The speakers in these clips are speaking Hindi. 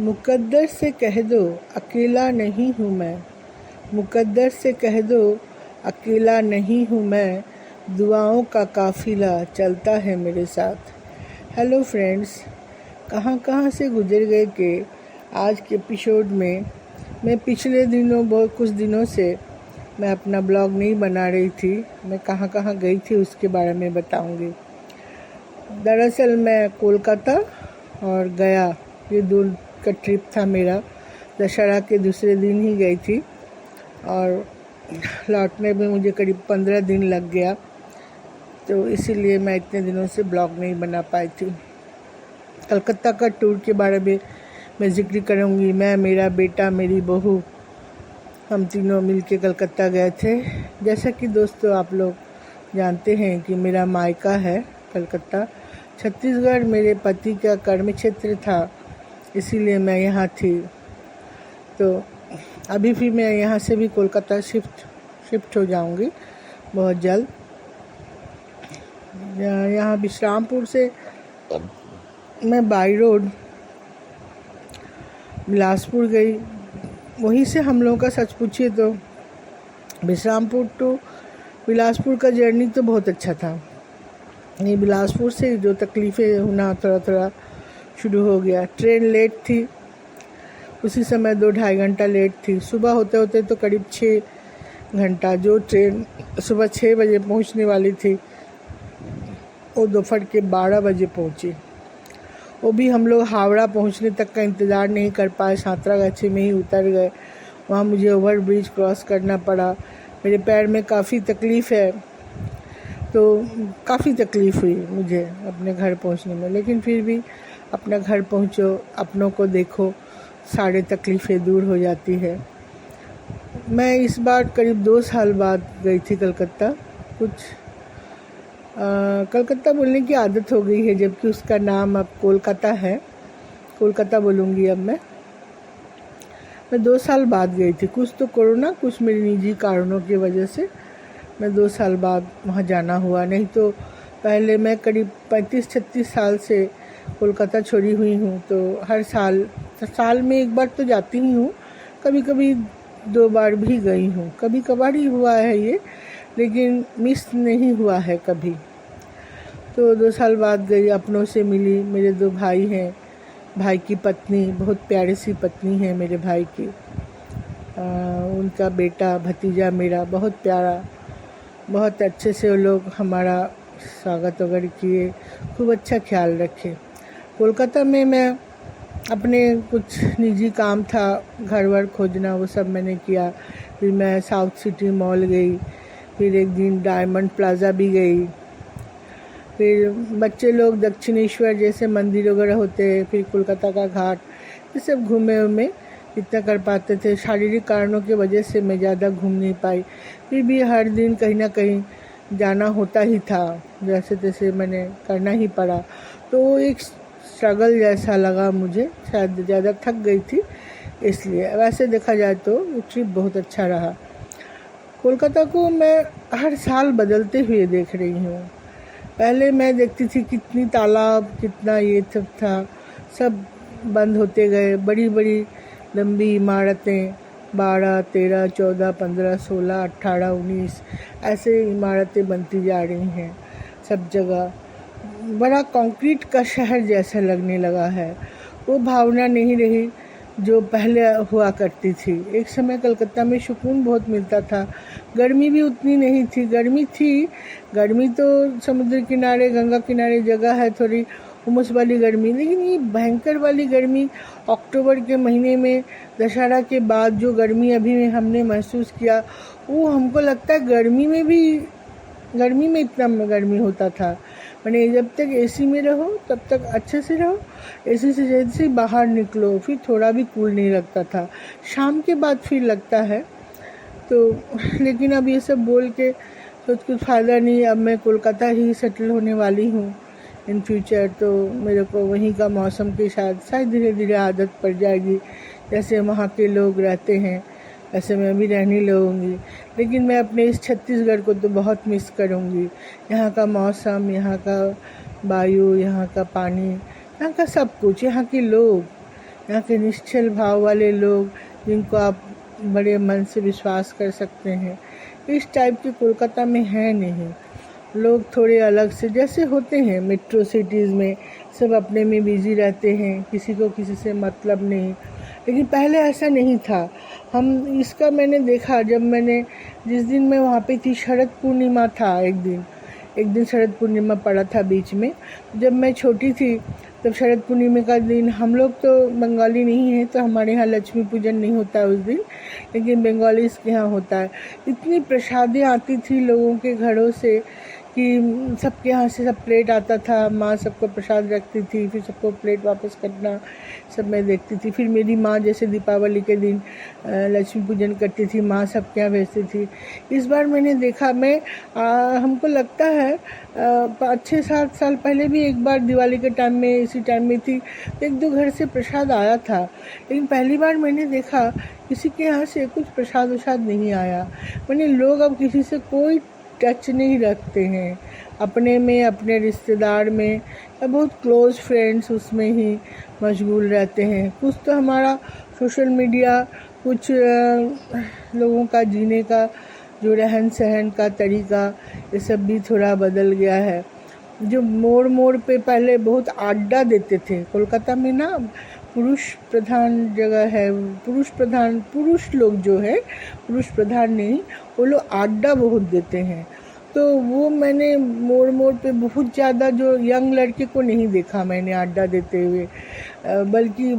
मुकद्दर से कह दो अकेला नहीं हूँ मैं, मुकद्दर से कह दो अकेला नहीं हूँ मैं, दुआओं का काफ़िला चलता है मेरे साथ। हेलो फ्रेंड्स, कहाँ कहाँ से गुजर गए कि आज के एपिसोड में मैं पिछले दिनों बहुत कुछ दिनों से मैं अपना ब्लॉग नहीं बना रही थी। मैं कहाँ कहाँ गई थी उसके बारे में बताऊंगी। दरअसल मैं कोलकाता और गया, ये दूर का ट्रिप था मेरा। दशहरा के दूसरे दिन ही गई थी और लौटने में मुझे करीब 15 दिन लग गया, तो इसीलिए मैं इतने दिनों से ब्लॉग नहीं बना पाई थी। कलकत्ता का टूर के बारे में मैं जिक्र करूँगी। मैं, मेरा बेटा, मेरी बहू, हम तीनों मिलके कलकत्ता गए थे। जैसा कि दोस्तों आप लोग जानते हैं कि मेरा मायका है कलकत्ता, छत्तीसगढ़ मेरे पति का कर्म क्षेत्र था, इसीलिए मैं यहाँ थी। तो अभी भी मैं यहाँ से भी कोलकाता शिफ्ट हो जाऊँगी बहुत जल्द। यहाँ विश्रामपुर से मैं बाई रोड बिलासपुर गई। वहीं से हम लोगों का सच पूछिए तो विश्रामपुर टू बिलासपुर का जर्नी तो बहुत अच्छा था। ये बिलासपुर से जो तकलीफ़ें होना थोड़ा शुरू हो गया। ट्रेन लेट थी, उसी समय 2-2.5 घंटा लेट थी। सुबह होते होते तो करीब 6 घंटा। जो ट्रेन सुबह 6 बजे पहुंचने वाली थी वो दोपहर के 12 बजे पहुंची। वो भी हम लोग हावड़ा पहुंचने तक का इंतज़ार नहीं कर पाए, सांतरागाछी में ही उतर गए। वहाँ मुझे ओवर ब्रिज क्रॉस करना पड़ा। मेरे पैर में काफ़ी तकलीफ़ है, तो काफ़ी तकलीफ़ हुई मुझे अपने घर पहुंचने में, लेकिन फिर भी अपना घर पहुंचो, अपनों को देखो, सारे तकलीफ़ें दूर हो जाती है। मैं इस बार करीब 2 साल बाद गई थी कलकत्ता। कलकत्ता बोलने की आदत हो गई है, जबकि उसका नाम अब कोलकाता है। कोलकाता बोलूँगी अब मैं 2 साल बाद गई थी। कुछ तो कोरोना, कुछ मेरे निजी कारणों की वजह से मैं 2 साल बाद वहाँ जाना हुआ। नहीं तो पहले मैं करीब 35-36 साल से कोलकाता छोड़ी हुई हूँ, तो हर साल में एक बार तो जाती ही हूँ। कभी कभी 2 बार भी गई हूँ, कभी कभार ही हुआ है ये, लेकिन मिस नहीं हुआ है कभी। तो 2 साल बाद गई, अपनों से मिली। मेरे 2 भाई हैं, भाई की पत्नी, बहुत प्यारी सी पत्नी है मेरे भाई की। उनका बेटा, भतीजा मेरा, बहुत प्यारा, बहुत अच्छे से वो लोग हमारा स्वागत वगैरह किए, खूब अच्छा ख्याल रखे। कोलकाता में मैं अपने कुछ निजी काम था, घर वर खोजना, वो सब मैंने किया। फिर मैं साउथ सिटी मॉल गई, फिर एक दिन डायमंड प्लाज़ा भी गई। फिर बच्चे लोग दक्षिणेश्वर जैसे मंदिर वगैरह होते हैं, फिर कोलकाता का घाट, ये सब घूमे इतना कर पाते थे। शारीरिक कारणों की वजह से मैं ज़्यादा घूम नहीं पाई, फिर भी हर दिन कहीं ना कहीं जाना होता ही था, जैसे तैसे मैंने करना ही पड़ा। तो एक स्ट्रगल जैसा लगा मुझे, शायद ज़्यादा थक गई थी इसलिए। वैसे देखा जाए तो ये ट्रिप बहुत अच्छा रहा। कोलकाता को मैं हर साल बदलते हुए देख रही हूँ। पहले मैं देखती थी कितनी तालाब, कितना ये सब था, सब बंद होते गए। बड़ी बड़ी लंबी इमारतें, 12, 13, 14, 15, 16, 18, 19 ऐसे इमारतें बनती जा रही हैं सब जगह। बड़ा कंक्रीट का शहर जैसा लगने लगा है। वो भावना नहीं रही जो पहले हुआ करती थी। एक समय कलकत्ता में सुकून बहुत मिलता था, गर्मी भी उतनी नहीं थी। गर्मी तो समुद्र किनारे, गंगा किनारे जगह है, थोड़ी उमस वाली गर्मी, लेकिन ये भयंकर वाली गर्मी अक्टूबर के महीने में, दशहरा के बाद जो गर्मी अभी हमने महसूस किया, वो हमको लगता है गर्मी में इतना गर्मी होता था। मैंने जब तक एसी में रहो तब तक अच्छे से रहो, एसी से जैसे बाहर निकलो फिर थोड़ा भी कूल नहीं लगता था, शाम के बाद फिर लगता है। तो लेकिन अब ये सब बोल के तो कुछ फ़ायदा नहीं। अब मैं कोलकाता ही सेटल होने वाली हूँ इन फ्यूचर, तो मेरे को वहीं का मौसम की शायद धीरे धीरे आदत पड़ जाएगी। जैसे वहाँ के लोग रहते हैं वैसे मैं भी रहने लगूँगी। लेकिन मैं अपने इस छत्तीसगढ़ को तो बहुत मिस करूँगी। यहाँ का मौसम, यहाँ का वायु, यहाँ का पानी, यहाँ का सब कुछ, यहाँ के लोग, यहाँ के निश्चल भाव वाले लोग जिनको आप बड़े मन से विश्वास कर सकते हैं, इस टाइप के कोलकाता में है नहीं। लोग थोड़े अलग से जैसे होते हैं मेट्रो सिटीज़ में, सब अपने में बिजी रहते हैं, किसी को किसी से मतलब नहीं। लेकिन पहले ऐसा नहीं था। इसका मैंने देखा जिस दिन मैं वहाँ पे थी, शरद पूर्णिमा था। एक दिन शरद पूर्णिमा पड़ा था बीच में। जब मैं छोटी थी तब शरद पूर्णिमा का दिन, हम लोग तो बंगाली नहीं हैं तो हमारे यहाँ लक्ष्मी पूजन नहीं होता उस दिन, लेकिन बंगालीज़ के यहाँ होता है। इतनी प्रसादें आती थी लोगों के घरों से कि सबके यहाँ से सब प्लेट आता था, माँ सबको प्रसाद रखती थी, फिर सबको प्लेट वापस करना, सब मैं देखती थी। फिर मेरी माँ जैसे दीपावली के दिन लक्ष्मी पूजन करती थी, माँ सबके यहाँ भेजती थी। इस बार मैंने देखा, हमको लगता है 5-6-7 साल पहले भी एक बार दिवाली के टाइम में इसी टाइम में थी, तो 1-2 घर से प्रसाद आया था। लेकिन पहली बार मैंने देखा किसी के यहाँ से कुछ प्रसाद वसाद नहीं आया। मैंने लोग अब किसी से कोई टच नहीं रखते हैं, अपने में, अपने रिश्तेदार में या बहुत क्लोज़ फ्रेंड्स उसमें ही मशगूल रहते हैं। कुछ तो हमारा सोशल मीडिया, कुछ लोगों का जीने का जो रहन सहन का तरीका, ये सब भी थोड़ा बदल गया है। जो मोड़ मोड़ पे पहले बहुत अड्डा देते थे, कोलकाता में ना पुरुष प्रधान जगह है, पुरुष लोग जो है, पुरुष प्रधान नहीं, वो लोग अड्डा बहुत देते हैं। तो वो मैंने मोड़ मोड़ पे बहुत ज़्यादा जो यंग लड़के को नहीं देखा मैंने अड्डा देते हुए, बल्कि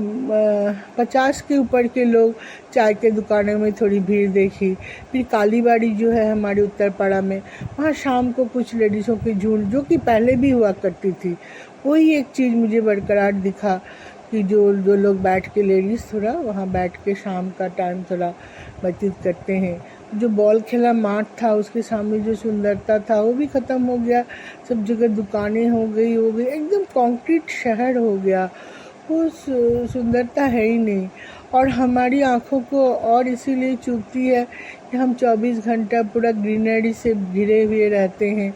50 के ऊपर के लोग चाय के दुकानों में थोड़ी भीड़ देखी। फिर कालीबाड़ी जो है हमारे उत्तरपाड़ा में, वहाँ शाम को कुछ लेडीज़ों की झुंड, जो कि पहले भी हुआ करती थी, वही एक चीज़ मुझे बरकरार दिखा कि जो लोग बैठ के, लेडीज़ थोड़ा वहाँ बैठ के शाम का टाइम थोड़ा व्यतीत करते हैं। जो बॉल खेला मार्ट था, उसके सामने जो सुंदरता था वो भी ख़त्म हो गया। सब जगह दुकानें हो गई, एकदम कंक्रीट शहर हो गया। वो सुंदरता है ही नहीं। और हमारी आँखों को और इसीलिए चुभती है कि हम 24 घंटा पूरा ग्रीनरी से घिरे हुए रहते हैं।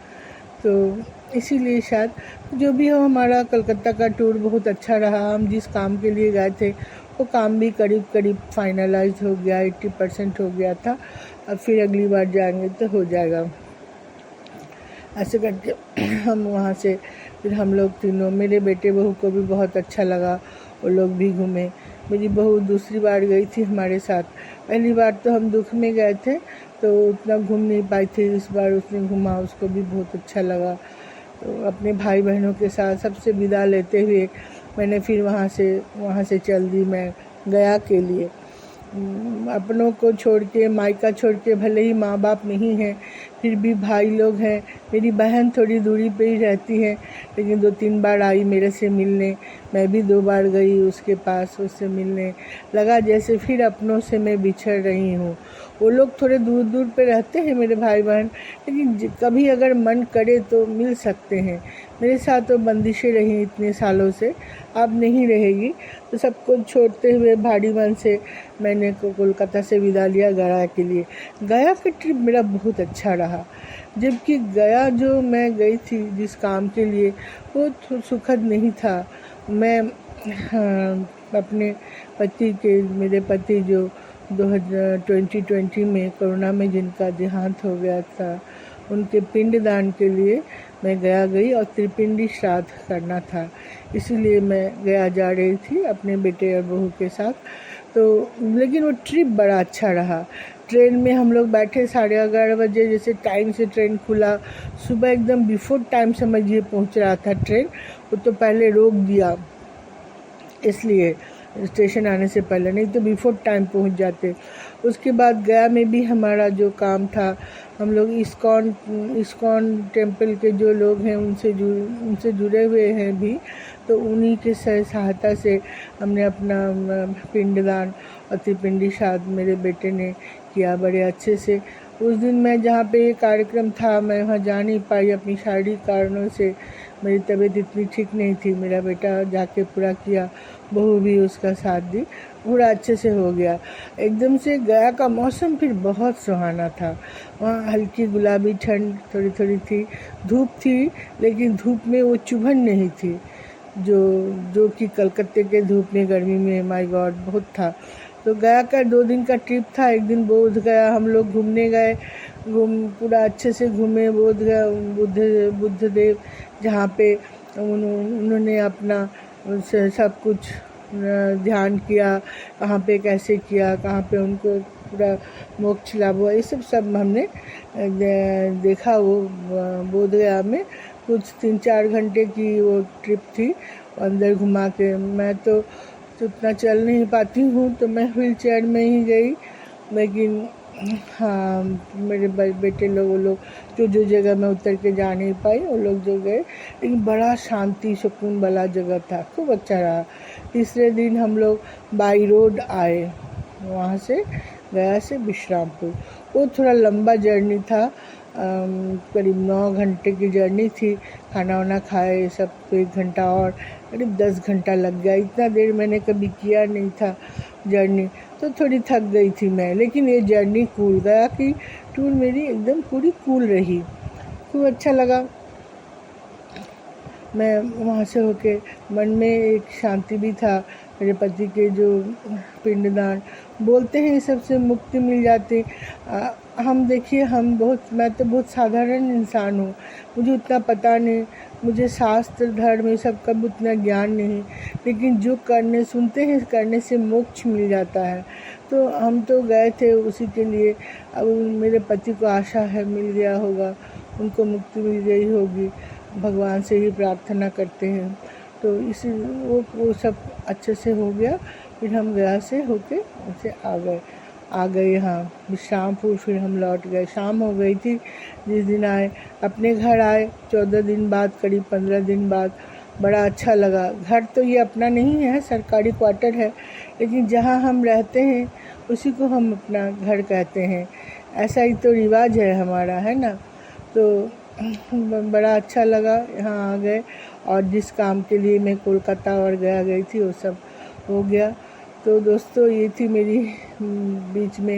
तो इसीलिए शायद जो भी हो, हमारा कलकत्ता का टूर बहुत अच्छा रहा। हम जिस काम के लिए गए थे वो काम भी करीब फाइनलाइज हो गया, 80% हो गया था। अब फिर अगली बार जाएंगे तो हो जाएगा। ऐसे करके हम वहाँ से फिर हम लोग तीनों, मेरे बेटे बहू को भी बहुत अच्छा लगा, वो लोग भी घूमे। मेरी बहू दूसरी बार गई थी हमारे साथ। पहली बार तो हम दुख में गए थे तो उतना घूम नहीं पाई थी, इस बार उसने घूमा, उसको भी बहुत अच्छा लगा। तो अपने भाई बहनों के साथ सबसे विदा लेते हुए मैंने फिर वहाँ से चल दी मैं गया के लिए। अपनों को छोड़ के, मायका छोड़ के, भले ही माँ बाप नहीं हैं फिर भी भाई लोग हैं। मेरी बहन थोड़ी दूरी पे ही रहती है, लेकिन 2-3 बार आई मेरे से मिलने, मैं भी 2 बार गई उसके पास, उससे मिलने। लगा जैसे फिर अपनों से मैं बिछड़ रही हूँ। वो लोग थोड़े दूर दूर पे रहते हैं मेरे भाई बहन, लेकिन कभी अगर मन करे तो मिल सकते हैं। मेरे साथ तो बंदिशें रही इतने सालों से, अब नहीं रहेगी। तो सबको छोड़ते हुए भारी मन से मैंने कोलकाता से विदा लिया गया के लिए। गया का ट्रिप मेरा बहुत अच्छा रहा, जबकि गया जो मैं गई थी जिस काम के लिए वो सुखद नहीं था। मैं अपने मेरे पति जो 2020 में कोरोना में जिनका देहांत हो गया था, उनके पिंडदान के लिए मैं गई और त्रिपिंडी श्राद्ध करना था, इसीलिए मैं गया जा रही थी अपने बेटे और बहू के साथ। तो लेकिन वो ट्रिप बड़ा अच्छा रहा। ट्रेन में हम लोग बैठे 11:30 बजे, जैसे टाइम से ट्रेन खुला, सुबह एकदम बिफोर टाइम समझिए पहुंच रहा था ट्रेन। वो तो पहले रोक दिया इसलिए, स्टेशन आने से पहले, नहीं तो बिफोर टाइम पहुंच जाते। उसके बाद गया में भी हमारा जो काम था, हम लोग इस्कॉन टेम्पल के जो लोग हैं उनसे जुड़े हुए हैं भी, तो उन्हीं के सहायता से हमने अपना पिंडदान और त्रिपिंडी श्राद्ध मेरे बेटे ने किया बड़े अच्छे से। उस दिन मैं जहाँ पे ये कार्यक्रम था मैं वहाँ जा नहीं पाई अपनी शारीरिक कारणों से, मेरी तबीयत इतनी ठीक नहीं थी। मेरा बेटा जाके पूरा किया, बहू भी उसका साथ दी, पूरा अच्छे से हो गया। एकदम से गया का मौसम फिर बहुत सुहाना था। वहाँ हल्की गुलाबी ठंड थोड़ी थी, धूप थी, लेकिन धूप में वो चुभन नहीं थी। जो जो कि कलकत्ते के धूप में गर्मी में माय गॉड बहुत था। तो गया का 2 दिन का ट्रिप था। एक दिन बोध गया हम लोग घूमने गए, पूरा अच्छे से घूमे बोध गया, बुद्धदेव जहाँ पे उन्होंने अपना सब कुछ ध्यान किया, कहाँ पे कैसे किया, कहाँ पे उनको पूरा मोक्ष लाभ हुआ, ये सब हमने देखा। वो बोध गया में कुछ 3-4 घंटे की वो ट्रिप थी, अंदर घुमा के। मैं तो उतना चल नहीं पाती हूँ, तो मैं व्हील चेयर में ही गई। लेकिन हाँ, मेरे बेटे लोग, वो लोग जो जगह मैं उतर के जा नहीं पाई, वो लोग जो गए, लेकिन बड़ा शांति सुकून वाला जगह था, खूब अच्छा रहा। तीसरे दिन हम लोग बाई रोड आए, वहाँ से गया से विश्रामपुर। वो थोड़ा लंबा जर्नी था, करीब 9 घंटे की जर्नी थी। खाना वाना खाए सब तो 1 घंटा और करीब 10 घंटा लग गया। इतना देर मैंने कभी किया नहीं था जर्नी, तो थोड़ी थक गई थी मैं। लेकिन ये जर्नी कूल, गया की टूर मेरी एकदम पूरी कूल रही, खूब अच्छा लगा। मैं वहाँ से होके मन में एक शांति भी था। मेरे पति के जो पिंडदान बोलते हैं, सबसे मुक्ति मिल जाती। हम देखिए, मैं तो बहुत साधारण इंसान हूँ, मुझे उतना पता नहीं, मुझे शास्त्र धर्म ये सब का भी उतना ज्ञान नहीं, लेकिन जो सुनते हैं करने से मोक्ष मिल जाता है। तो हम तो गए थे उसी के लिए। अब मेरे पति को आशा है मिल गया होगा, उनको मुक्ति मिल गई होगी, भगवान से ही प्रार्थना करते हैं। तो इसी वो सब अच्छे से हो गया। फिर हम गया से होके उसे आ गए यहाँ विश्रामपुर। फिर हम लौट गए, शाम हो गई थी जिस दिन आए। अपने घर आए 14 दिन बाद, करीब 15 दिन बाद। बड़ा अच्छा लगा। घर तो ये अपना नहीं है, सरकारी क्वार्टर है, लेकिन जहाँ हम रहते हैं उसी को हम अपना घर कहते हैं। ऐसा ही तो रिवाज है हमारा, है ना। तो बड़ा अच्छा लगा, यहाँ आ गए। और जिस काम के लिए मैं कोलकाता और गई थी, वो सब हो गया। तो दोस्तों, ये थी मेरी बीच में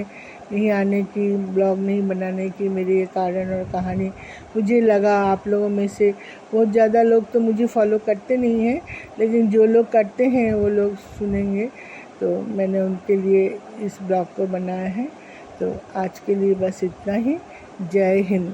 नहीं आने की, ब्लॉग नहीं बनाने की मेरी ये कारण और कहानी। मुझे लगा आप लोगों में से बहुत ज़्यादा लोग तो मुझे फॉलो करते नहीं हैं, लेकिन जो लोग करते हैं वो लोग सुनेंगे, तो मैंने उनके लिए इस ब्लॉग को बनाया है। तो आज के लिए बस इतना ही। जय हिंद।